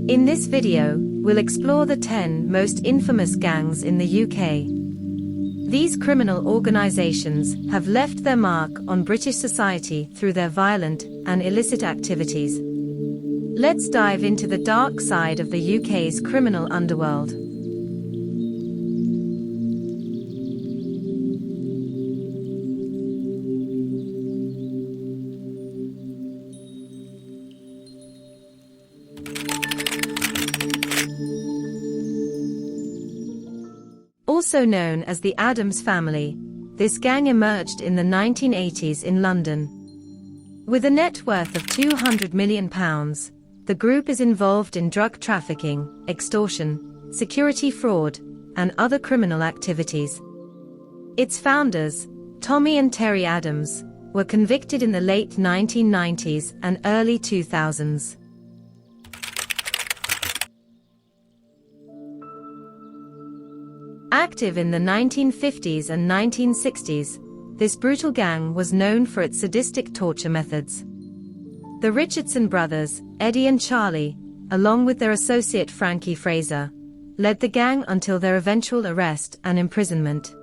In this video, we'll explore the 10 most infamous gangs in the UK. These criminal organisations have left their mark on British society through their violent and illicit activities. Let's dive into the dark side of the UK's criminal underworld. Also known as the Addams family, this gang emerged in the 1980s in London. With a net worth of £200 million, the group is involved in drug trafficking, extortion, security fraud, and other criminal activities. Its founders, Tommy and Terry Addams, were convicted in the late 1990s and early 2000s. Active in the 1950s and 1960s, this brutal gang was known for its sadistic torture methods. The Richardson Brothers, Eddie and Charlie, along with their associate Frankie Fraser, led the gang until their eventual arrest and imprisonment.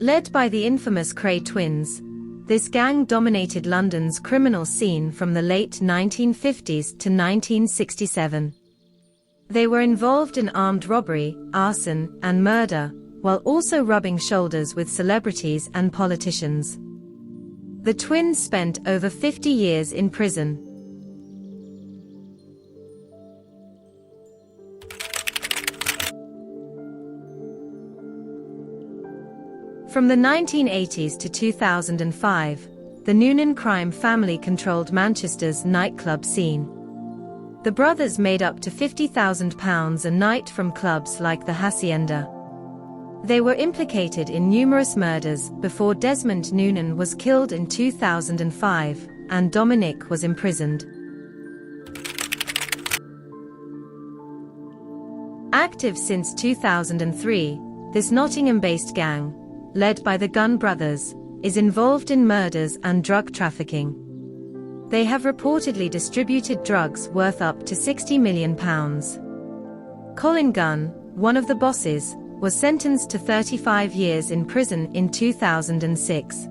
Led by the infamous Kray twins, this gang dominated London's criminal scene from the late 1950s to 1967. They were involved in armed robbery, arson, and murder, while also rubbing shoulders with celebrities and politicians. The twins spent over 50 years in prison. From the 1980s to 2005, the Noonan crime family controlled Manchester's nightclub scene. The brothers made up to £50,000 a night from clubs like the Hacienda. They were implicated in numerous murders before Desmond Noonan was killed in 2005, and Dominic was imprisoned. Active since 2003, this Nottingham-based gang, led by the Gun Brothers, is involved in murders and drug trafficking. They have reportedly distributed drugs worth up to £60 million. Colin Gunn, one of the bosses, was sentenced to 35 years in prison in 2006.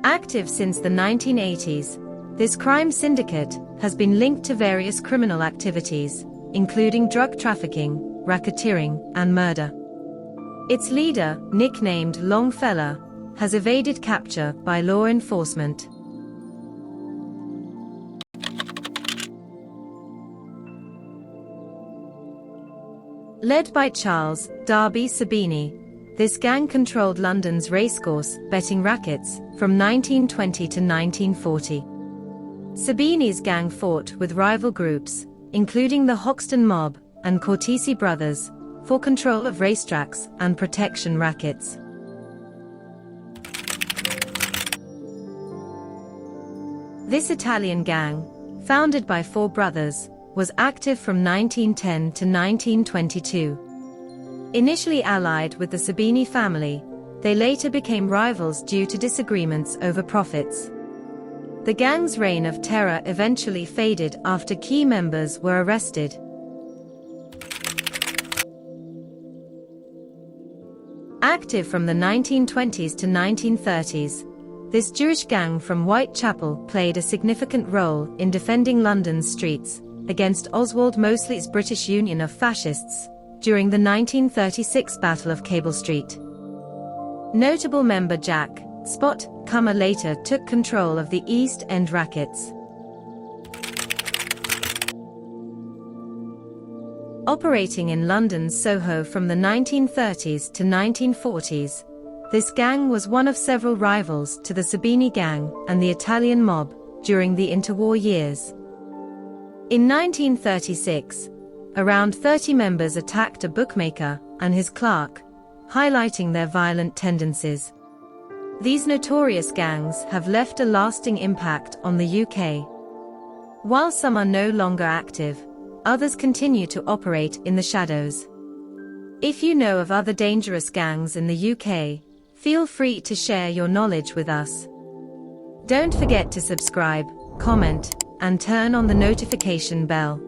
Active since the 1980s, this crime syndicate has been linked to various criminal activities, including drug trafficking, racketeering, and murder. Its leader, nicknamed Longfella, has evaded capture by law enforcement. Led by Charles Darby Sabini, this gang controlled London's racecourse betting rackets from 1920 to 1940. Sabini's gang fought with rival groups, including the Hoxton Mob and Cortese Brothers, for control of racetracks and protection rackets. This Italian gang, founded by four brothers, was active from 1910 to 1922. Initially allied with the Sabini family, they later became rivals due to disagreements over profits. The gang's reign of terror eventually faded after key members were arrested. Active from the 1920s to 1930s, this Jewish gang from Whitechapel played a significant role in defending London's streets against Oswald Mosley's British Union of Fascists during the 1936 Battle of Cable Street. Notable member Jack Spot Comer later took control of the East End rackets. Operating in London's Soho from the 1930s to 1940s, this gang was one of several rivals to the Sabini Gang and the Italian mob during the interwar years. In 1936, around 30 members attacked a bookmaker and his clerk, highlighting their violent tendencies. These notorious gangs have left a lasting impact on the UK. While some are no longer active, others continue to operate in the shadows. If you know of other dangerous gangs in the UK, feel free to share your knowledge with us. Don't forget to subscribe, comment, and turn on the notification bell.